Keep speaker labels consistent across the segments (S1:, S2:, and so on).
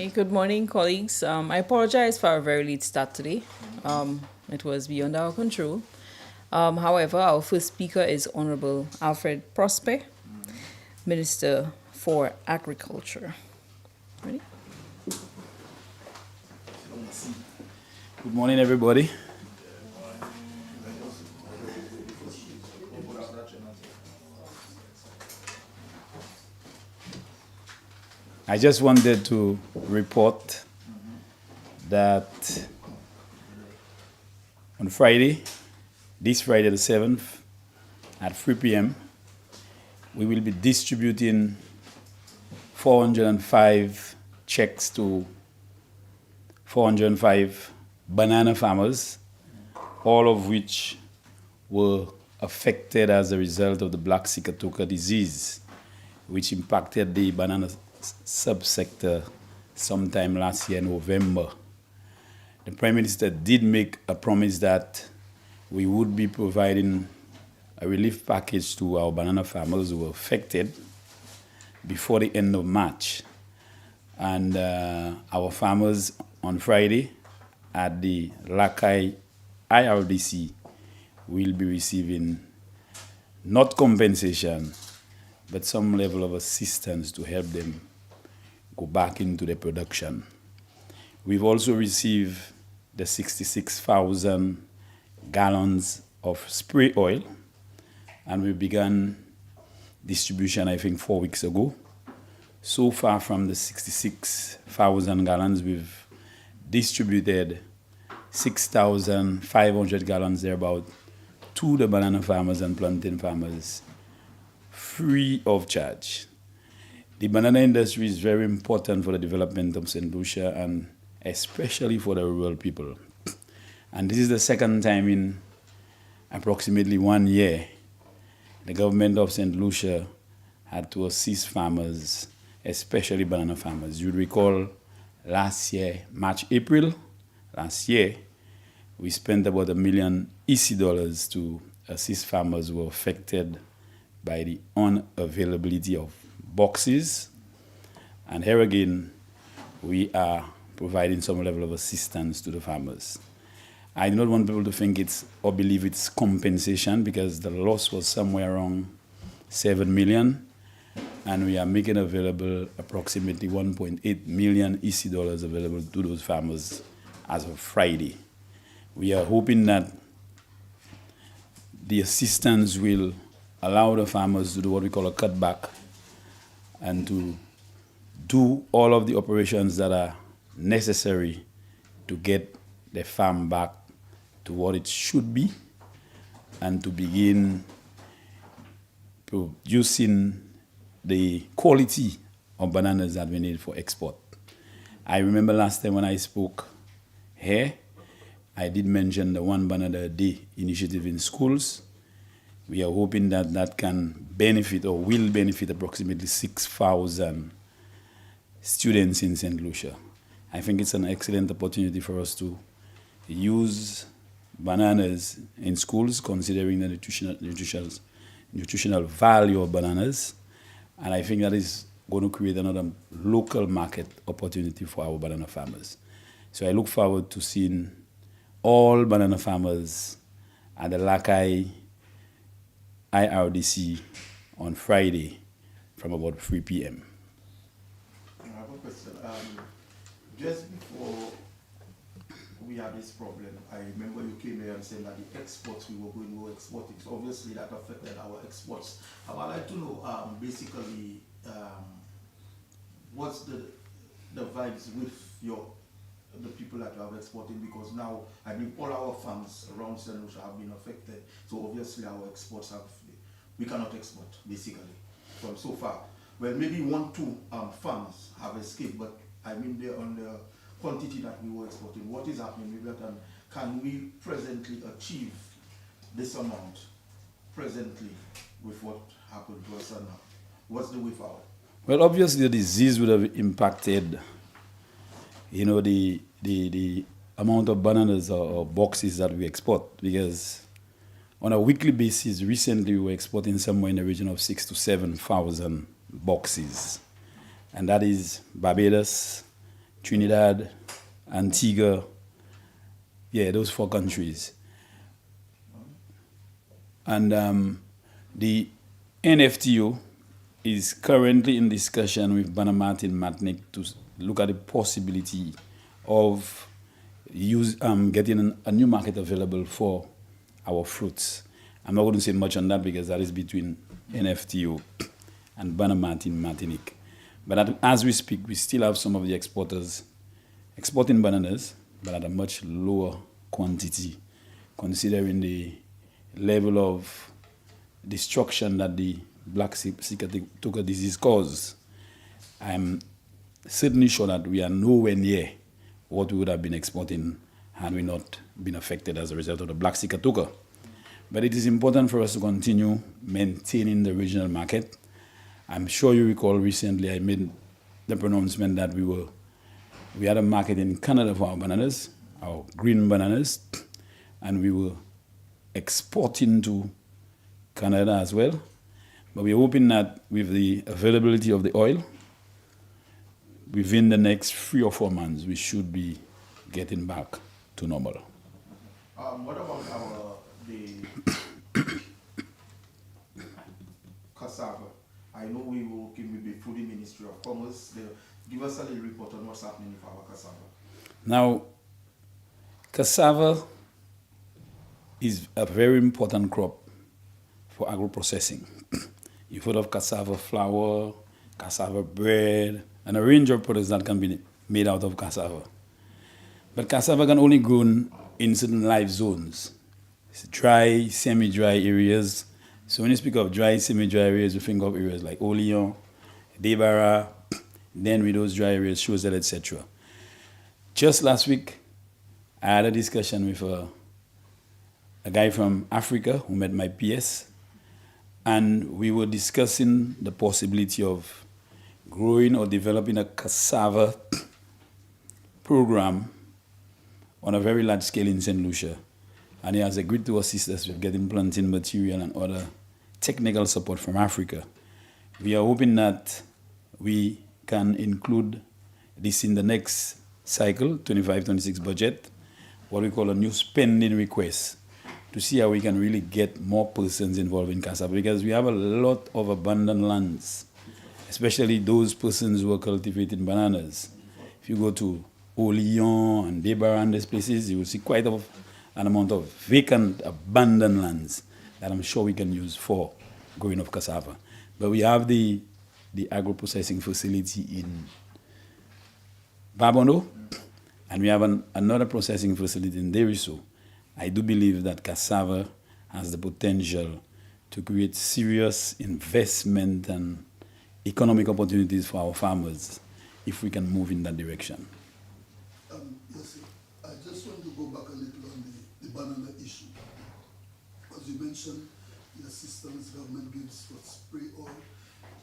S1: Hi, good morning, colleagues. I apologize for a very late start today. It was beyond our control. However, our first speaker is Honorable Alfred Prosper, Minister for Agriculture. Ready?
S2: Good morning, everybody. I just wanted to report that on Friday, this Friday the 7th, at 3 p.m., we will be distributing 405 checks to 405 banana farmers, all of which were affected as a result of the black Sikatoka disease, which impacted the banana subsector sometime last year in November. The Prime Minister did make a promise that we would be providing a relief package to our banana farmers who were affected before the end of March. And our farmers on Friday at the Lakai IRDC will be receiving not compensation, but some level of assistance to help them go back into the production. We've also received the 66,000 gallons of spray oil, and we began distribution, I think, 4 weeks ago. So far from the 66,000 gallons, we've distributed 6,500 gallons thereabout to the banana farmers and plantain farmers free of charge. The banana industry is very important for the development of St. Lucia and especially for the rural people. And this is the second time in approximately 1 year the government of St. Lucia had to assist farmers, especially banana farmers. You recall last year, March, April, last year, we spent about $1 million EC to assist farmers who were affected by the unavailability of boxes. And here again, we are providing some level of assistance to the farmers. I do not want people to think it's or believe it's compensation, because the loss was somewhere around 7 million, and we are making available approximately 1.8 million EC available to those farmers as of Friday. We are hoping that the assistance will allow the farmers to do what we call a cutback and to do all of the operations that are necessary to get the farm back to what it should be and to begin producing the quality of bananas that we need for export. I remember last time when I spoke here, I did mention the One Banana a Day initiative in schools. We are hoping that that can benefit or will benefit approximately 6,000 students in St. Lucia. I think it's an excellent opportunity for us to use bananas in schools, considering the nutritional value of bananas. And I think that is going to create another local market opportunity for our banana farmers. So I look forward to seeing all banana farmers at the Lakai IRDC on Friday from about 3 p.m.
S3: I have a question. Just before we had this problem, I remember you came here and said that the exports we were exporting, so obviously that affected our exports. I would like to know, basically, what's the vibes with the people that you have exporting, because now I mean all our farms around St. Lucia have been affected, so obviously our exports we cannot export basically from so far. Well, maybe 1-2 farms have escaped, but I mean they're on the quantity that we were exporting. What is happening with that, and can we presently achieve this amount presently with what happened to us, and what's the way forward?
S2: Well, obviously the disease would have impacted, the amount of bananas or boxes that we export, because on a weekly basis, recently we were exporting somewhere in the region of 6,000 to 7,000 boxes. And that is Barbados, Trinidad, Antigua. Yeah, those 4 countries. And the NFTO is currently in discussion with Banamart and Martinique to look at the possibility of getting a new market available for our fruits. I'm not going to say much on that because that is between NFTO and Banamart in Martinique. But as we speak, we still have some of the exporters exporting bananas, but at a much lower quantity, considering the level of destruction that the black cicatricial disease caused. I'm certainly sure that we are nowhere near what we would have been exporting had we not been affected as a result of the black cicatricial. But it is important for us to continue maintaining the regional market. I'm sure you recall recently I made the pronouncement that we had a market in Canada for our bananas, our green bananas, and we were exporting to Canada as well. But we're hoping that with the availability of the oil, within the next 3 or 4 months, we should be getting back to normal.
S3: What about the cassava? I know we were working with the Food Ministry of Commerce. Give us a little report on what's happening with our cassava.
S2: Now, cassava is a very important crop for agro-processing. You've heard of cassava flour, cassava bread, and a range of products that can be made out of cassava. But cassava can only grow in certain life zones. It's dry, semi-dry areas. So when you speak of dry, semi-dry areas, you think of areas like Oleon, Debara, then with those dry areas, Choiseul, etc. Just last week, I had a discussion with a guy from Africa who met my PS, and we were discussing the possibility of growing or developing a cassava program on a very large scale in St. Lucia. And he has agreed to assist us with getting planting material and other technical support from Africa. We are hoping that we can include this in the next cycle, 25-26 budget, what we call a new spending request, to see how we can really get more persons involved in cassava, because we have a lot of abundant lands, especially those persons who are cultivating bananas. If you go to Oleon and Debara and these places, you will see quite an amount of vacant, abandoned lands that I'm sure we can use for growing of cassava. But we have the agro-processing facility in Babono, and we have another processing facility in Deriso. I do believe that cassava has the potential to create serious investment and economic opportunities for our farmers if we can move in that direction.
S4: Yes, I just want to go back a little on the banana issue. As you mentioned, the assistance government gives for spray oil.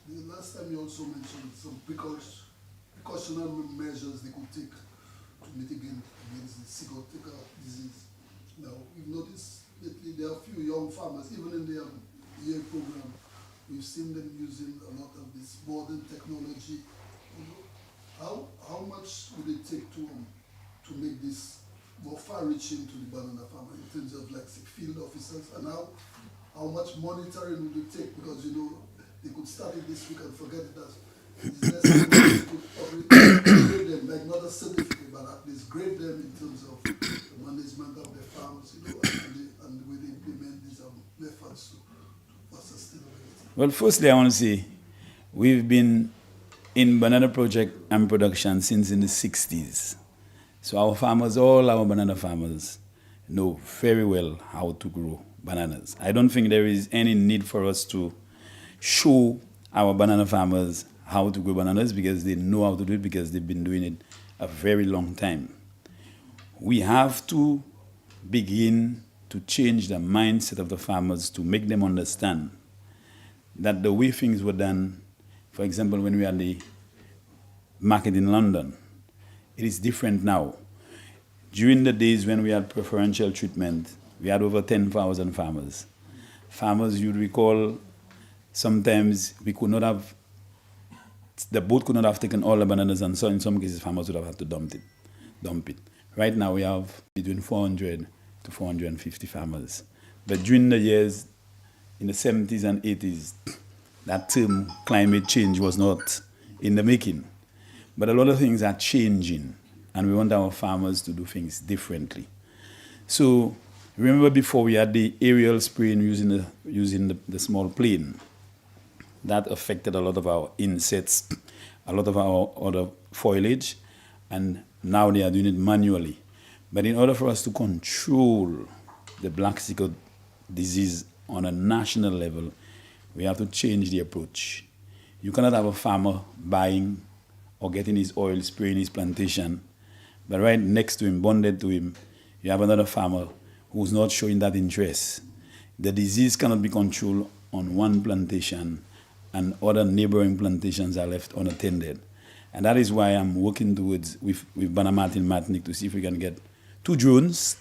S4: The last time you also mentioned some precautionary measures they could take to mitigate against the cicatricial disease. Now, we've noticed that there are a few young farmers, even in the year program, we've seen them using a lot of this modern technology. You know, how much would it take to make this more far-reaching to the banana farmer in terms of like say, field officers, and how much monitoring would it take? Because you know they could start it this week and forget it. That it's necessary to grade them, like not a certificate, but at least grade them in terms of the management of their farms, you know, and the way they implement these methods for sustainability.
S2: Well, firstly, I want to say we've been in banana project and production since in the 60s. So our farmers, all our banana farmers, know very well how to grow bananas. I don't think there is any need for us to show our banana farmers how to grow bananas, because they know how to do it, because they've been doing it a very long time. We have to begin to change the mindset of the farmers to make them understand that the way things were done, for example, when we had the market in London, it is different now. During the days when we had preferential treatment, we had over 10,000 farmers. Farmers, you'd recall, sometimes we could not have the boat could not have taken all the bananas, and so in some cases farmers would have had to dump it. Right now we have between 400 to 450 farmers. But during the years in the 70s and 80s, that term climate change was not in the making. But a lot of things are changing, and we want our farmers to do things differently. So remember before we had the aerial spraying using the small plane. That affected a lot of our insects, a lot of our other foliage, and now they are doing it manually. But in order for us to control the black sickle disease on a national level, we have to change the approach. You cannot have a farmer buying or getting his oil spraying his plantation, but right next to him, bonded to him, you have another farmer who's not showing that interest. The disease cannot be controlled on one plantation, and other neighboring plantations are left unattended. And that is why I'm working towards with Bannerman Martinique to see if we can get 2 drones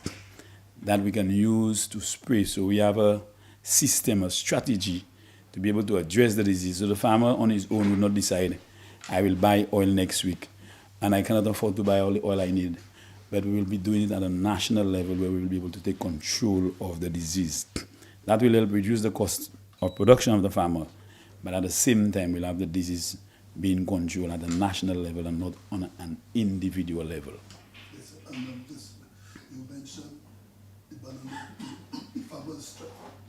S2: that we can use to spray. So we have a system, a strategy to be able to address the disease. So the farmer on his own will not decide, I will buy oil next week and I cannot afford to buy all the oil I need. But we will be doing it at a national level where we will be able to take control of the disease. That will help reduce the cost of production of the farmer, but at the same time, we'll have the disease being controlled at a national level and not on an individual level.
S4: Yes, and you mentioned the banana, the farmers'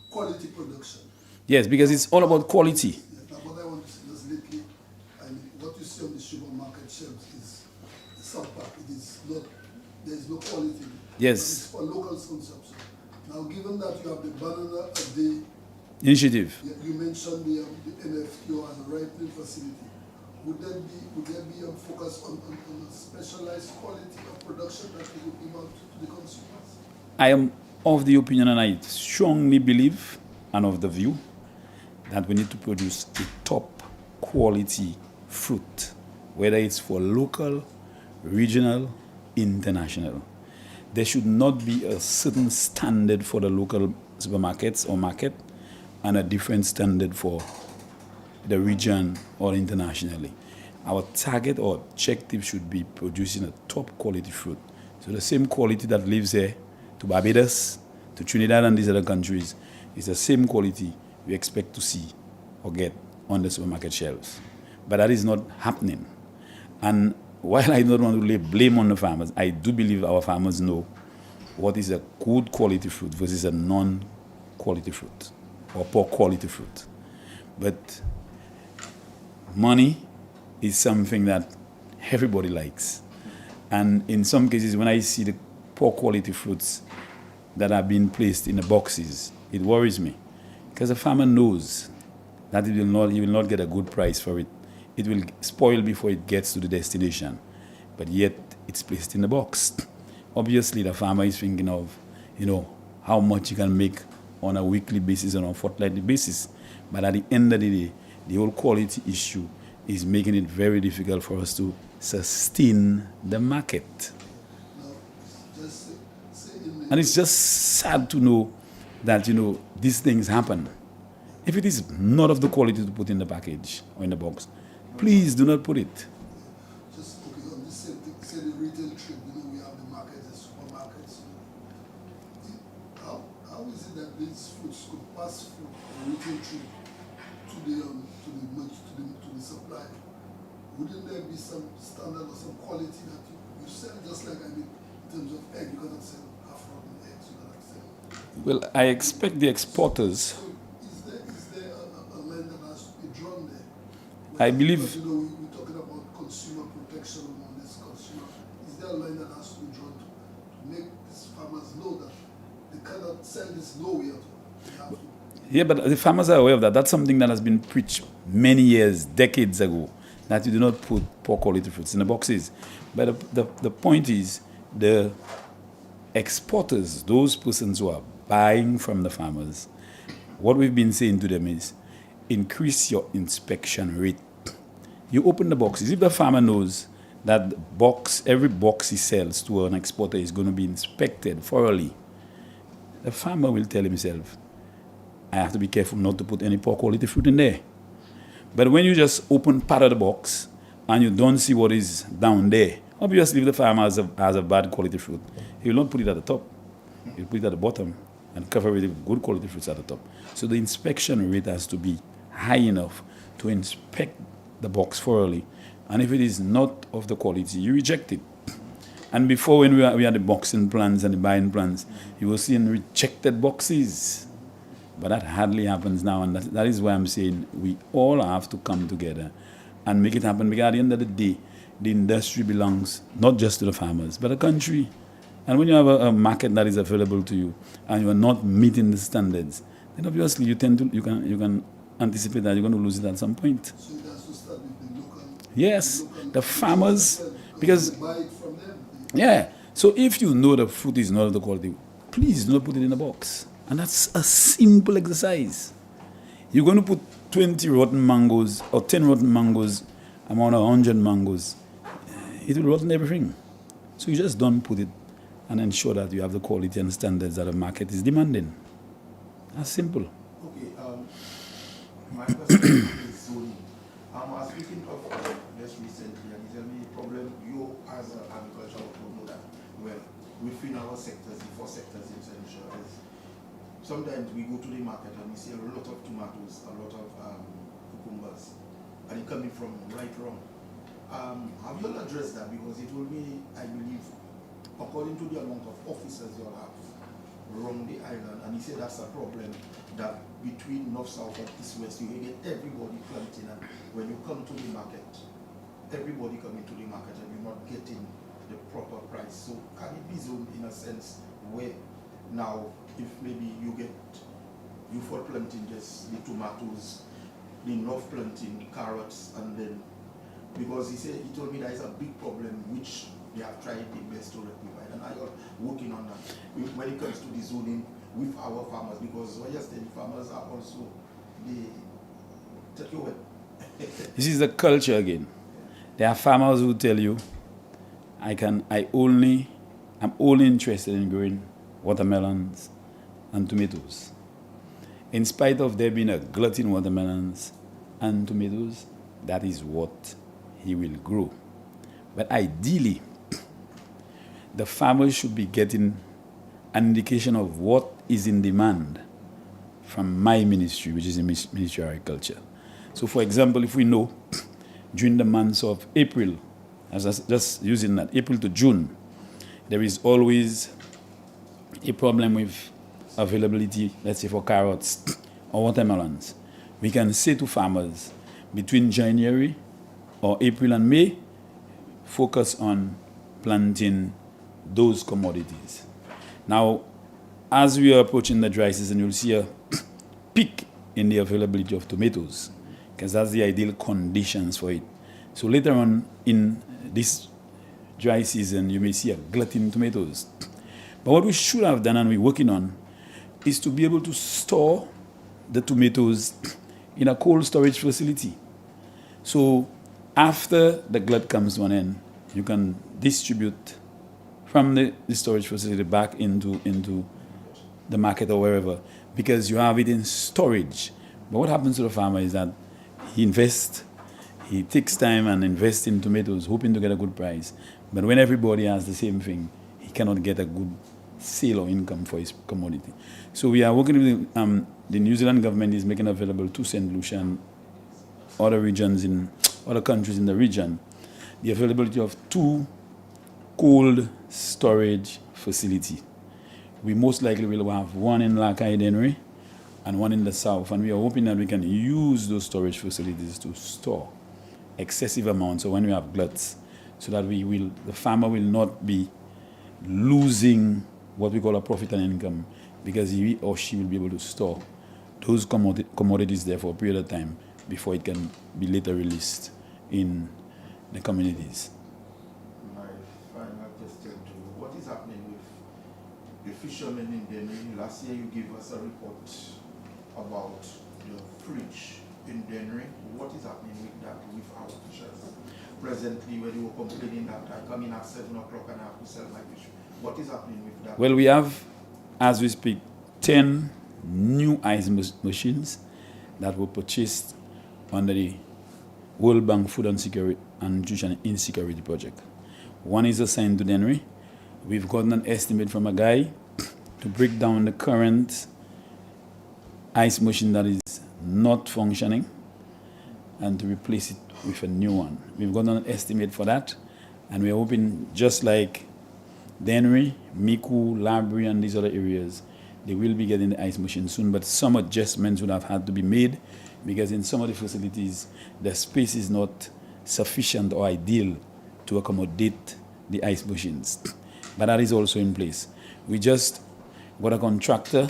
S4: quality production.
S2: Yes, because it's all about quality.
S4: Yes, now what I want to say is lately, I mean, what you see on the supermarket shelves is subpar. It is not, there is no quality.
S2: Yes.
S4: It's for local consumption. Now, given that you have the banana a day
S2: Initiative.
S4: you mentioned the NFTO as a ripening facility. Would there be a focus on a specialized quality of production that we would give out to the consumers?
S2: I am of the opinion, and I strongly believe, and of the view, that we need to produce a top quality fruit, whether it's for local, regional, international. There should not be a certain standard for the local supermarkets or market and a different standard for the region or internationally. Our target or objective should be producing a top quality fruit. So the same quality that lives here to Barbados, to Trinidad and these other countries is the same quality we expect to see or get on the supermarket shelves. But that is not happening. And while I don't want to lay blame on the farmers, I do believe our farmers know what is a good quality fruit versus a non-quality fruit or poor quality fruit. But money is something that everybody likes. And in some cases, when I see the poor quality fruits that are being placed in the boxes, it worries me. Because the farmer knows that he will not get a good price for it. It will spoil before it gets to the destination. But yet, it's placed in the box. Obviously, the farmer is thinking of, how much he can make on a weekly basis or on a fortnightly basis. But at the end of the day, the whole quality issue is making it very difficult for us to sustain the market. And it's just sad to know that, these things happen. If it is not of the quality to put in the package or in the box, please do not put it.
S4: Just on this same thing, say the retail trade, we have the markets, the supermarkets. How is it that these fruits could pass through the retail trade to the supplier? Wouldn't there be some standard or some quality that you sell, just like in terms of egg, you cannot sell half-rotten eggs, you cannot sell.
S2: Well, I expect the exporters.
S4: So is there a line that has to be drawn there?
S2: I believe.
S4: Because, we're talking about consumer protection on this consumer. Is there a line that has to be drawn to make these farmers know that they cannot sell this nowhere? They have to.
S2: Yeah, but the farmers are aware of that. That's something that has been preached many years, decades ago, that you do not put poor quality fruits in the boxes. But the point is, the exporters, those persons who are buying from the farmers, what we've been saying to them is, increase your inspection rate. You open the boxes. If the farmer knows that every box he sells to an exporter is going to be inspected thoroughly, the farmer will tell himself, I have to be careful not to put any poor quality fruit in there. But when you just open part of the box and you don't see what is down there, obviously if the farmer has a bad quality fruit, he will not put it at the top. He'll put it at the bottom and cover it with good quality fruits at the top. So the inspection rate has to be high enough to inspect the box thoroughly. And if it is not of the quality, you reject it. And before, when we had the boxing plans and the buying plans, you will see in rejected boxes. But that hardly happens now, and that is why I'm saying we all have to come together and make it happen. Because at the end of the day, the industry belongs not just to the farmers, but the country. And when you have a market that is available to you, and you are not meeting the standards, then obviously you can anticipate that you're going to lose it at some point.
S4: So it has to start with the local.
S2: Yes,
S4: local
S2: the farmers, because
S4: they buy it from them.
S2: yeah. So if you know the fruit is not of the quality, please do not put it in a box. And that's a simple exercise. You're going to put 20 rotten mangoes or 10 rotten mangoes among 100 mangoes. It will rotten everything. So you just don't put it and ensure that you have the quality and standards that the market is demanding. That's simple.
S3: Okay, my question is zoning. I was speaking of just recently, and you tell me the problem you as an agricultural know that well within our sectors, the four sectors in Central is sometimes we go to the market and we see a lot of tomatoes, a lot of cucumbers, and it coming from right wrong. Have you all addressed that? Because it will be, I believe, according to the amount of officers you all have around the island, and he said that's a problem that between north, south, and east, west, you get everybody planting, and when you come to the market, everybody coming to the market and you're not getting the proper price. So can it be zoned in a sense where now if maybe you for planting just the tomatoes, the north planting carrots, and then because he told me there is a big problem which they have tried their best to rectify, and I are working on that when it comes to the zoning with our farmers, because yesterday the farmers are also the take your word.
S2: This is the culture again. There are farmers who tell you, I'm only interested in growing watermelons and tomatoes. In spite of there being a glut in watermelons and tomatoes, that is what he will grow. But ideally, the farmers should be getting an indication of what is in demand from my ministry, which is the Ministry of Agriculture. So, for example, if we know during the months of April, just using that, April to June, there is always a problem with availability, let's say for carrots or watermelons. We can say to farmers, between January or April and May, focus on planting those commodities. Now, as we are approaching the dry season, you'll see a peak in the availability of tomatoes, because that's the ideal conditions for it. So later on in this dry season, you may see a glut in tomatoes. But what we should have done, and we're working on, is to be able to store the tomatoes in a cold storage facility. So after the glut comes to an end, you can distribute from the storage facility back into the market or wherever, because you have it in storage. But what happens to the farmer is that he takes time and invests in tomatoes, hoping to get a good price. But when everybody has the same thing, he cannot get a good sale or income for his commodity. So we are working with the New Zealand government is making available to St. Lucia and other countries in the region the availability of 2 cold storage facilities. We most likely will have one in Lakai Dennery and one in the south, and we are hoping that we can use those storage facilities to store excessive amounts, so when we have gluts, so that the farmer will not be losing what we call a profit and income, because he or she will be able to store those commodities there for a period of time before it can be later released in the communities.
S3: My final question to you, what is happening with the fishermen in Dennery? Last year you gave us a report about the fridge in Dennery. What is happening with that with our fishers? Presently, when you were complaining that I come in at 7 o'clock and I have to sell my fish, what is happening with that?
S2: Well, we have, as we speak, 10 new ice machines that were purchased under the World Bank Food and Security and Nutrition Insecurity Project. One is assigned to Dennery. We've gotten an estimate from a guy to break down the current ice machine that is not functioning and to replace it with a new one. We've gotten an estimate for that, and we're hoping, just like Dennery, Miku, Labrie, and these other areas, they will be getting the ice machine soon, but some adjustments would have had to be made because in some of the facilities, the space is not sufficient or ideal to accommodate the ice machines. But that is also in place. We just got a contractor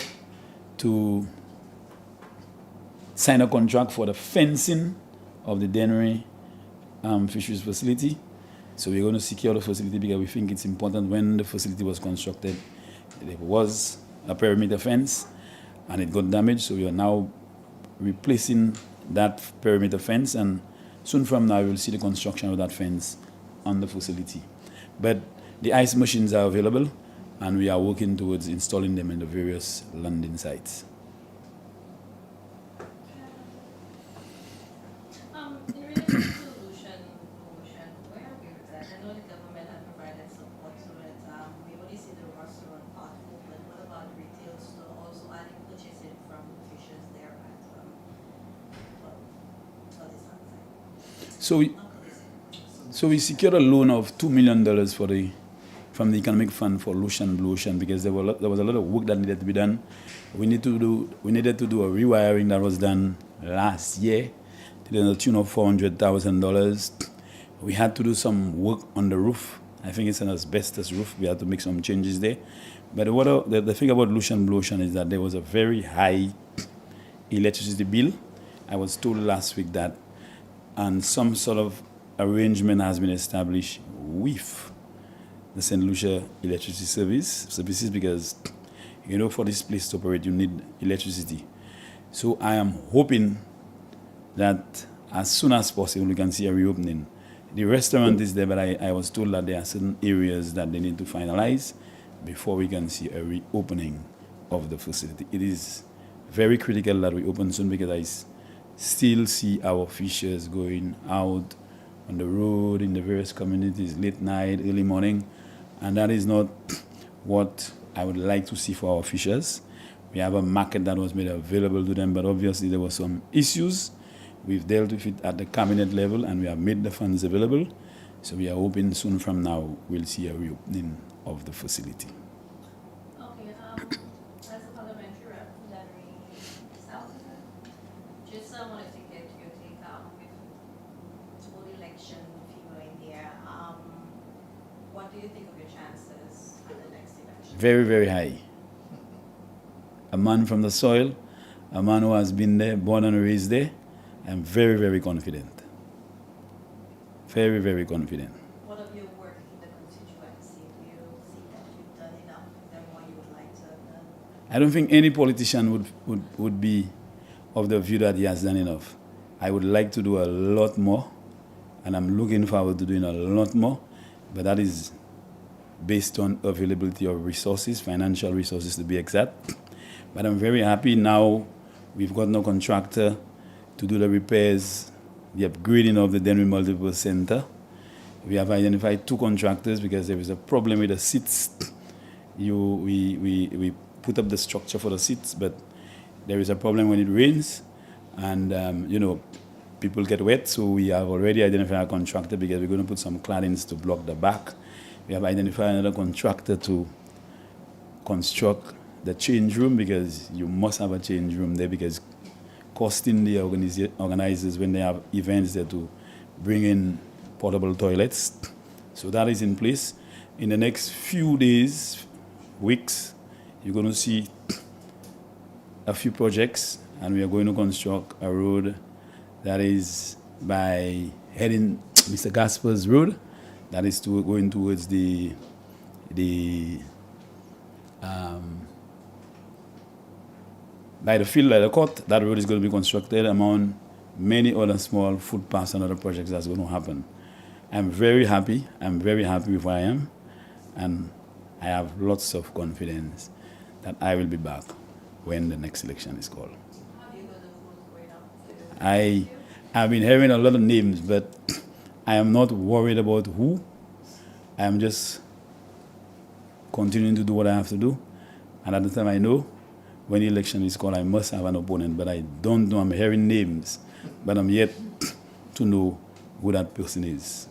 S2: to sign a contract for the fencing of the Dennery Fisheries facility. So we're going to secure the facility because we think it's important. When the facility was constructed, there was a perimeter fence and it got damaged. So we are now replacing that perimeter fence, and soon from now we'll see the construction of that fence on the facility. But the ice machines are available and we are working towards installing them in the various landing sites.
S5: In relation to solution promotion, where are we with that? I know the government had provided support to it. We only see the restaurant part open. What about retail store? Also, are they purchasing from fishers there at
S2: So we secured a loan of $2 million from the Economic Fund for Ocean Blue Ocean because there was a lot of work that needed to be done. We needed to do a rewiring that was done last year to the tune of $400,000. We had to do some work on the roof. I think it's an asbestos roof. We had to make some changes there. But the thing about Ocean Blue Ocean is that there was a very high electricity bill. I was told last week that, and some sort of arrangement has been established with the St. Lucia Electricity Services because, for this place to operate, you need electricity. So I am hoping that as soon as possible we can see a reopening. The restaurant is there, but I was told that there are certain areas that they need to finalize before we can see a reopening of the facility. It is very critical that we open soon because I still see our fishers going out on the road in the various communities late night, early morning, and that is not what I would like to see for our fishers. We have a market that was made available to them, but obviously there were some issues. We've dealt with it at the cabinet level and we have made the funds available. So we are hoping soon from now we'll see a reopening of the facility.
S5: Okay, as a parliamentary rep, Dennery South, just wanted to get your take with board election female in there. What do you think of your chances at the next election?
S2: Very, very high. A man from the soil, a man who has been there, born and raised there. I'm very, very confident. Very, very confident.
S5: What of your work in the constituency? Do you see that you've done enough? Is there more you would like to have done?
S2: I don't think any politician would be of the view that he has done enough. I would like to do a lot more, and I'm looking forward to doing a lot more, but that is based on availability of resources, financial resources to be exact. But I'm very happy now we've got no contractor to do the repairs, the upgrading of the Dennery Multiple Center. We have identified 2 contractors because there is a problem with the seats. We put up the structure for the seats, but there is a problem when it rains and, people get wet. So we have already identified a contractor because we're going to put some claddings to block the back. We have identified another contractor to construct the change room because you must have a change room there because costing the organizers when they have events there to bring in portable toilets. So that is in place. In the next few days, weeks, you're going to see a few projects and we are going to construct a road that is by heading Mr. Gasper's road that is going towards the by the field, by the court. That road is going to be constructed among many other small footpaths and other projects that's going to happen. I'm very happy. I'm very happy with where I am. And I have lots of confidence that I will be back when the next election is called.
S5: Have you got the vote going up?
S2: I've been hearing a lot of names, but I am not worried about who. I am just continuing to do what I have to do. And at the time I know when the election is called, I must have an opponent, but I don't know. I'm hearing names, but I'm yet to know who that person is.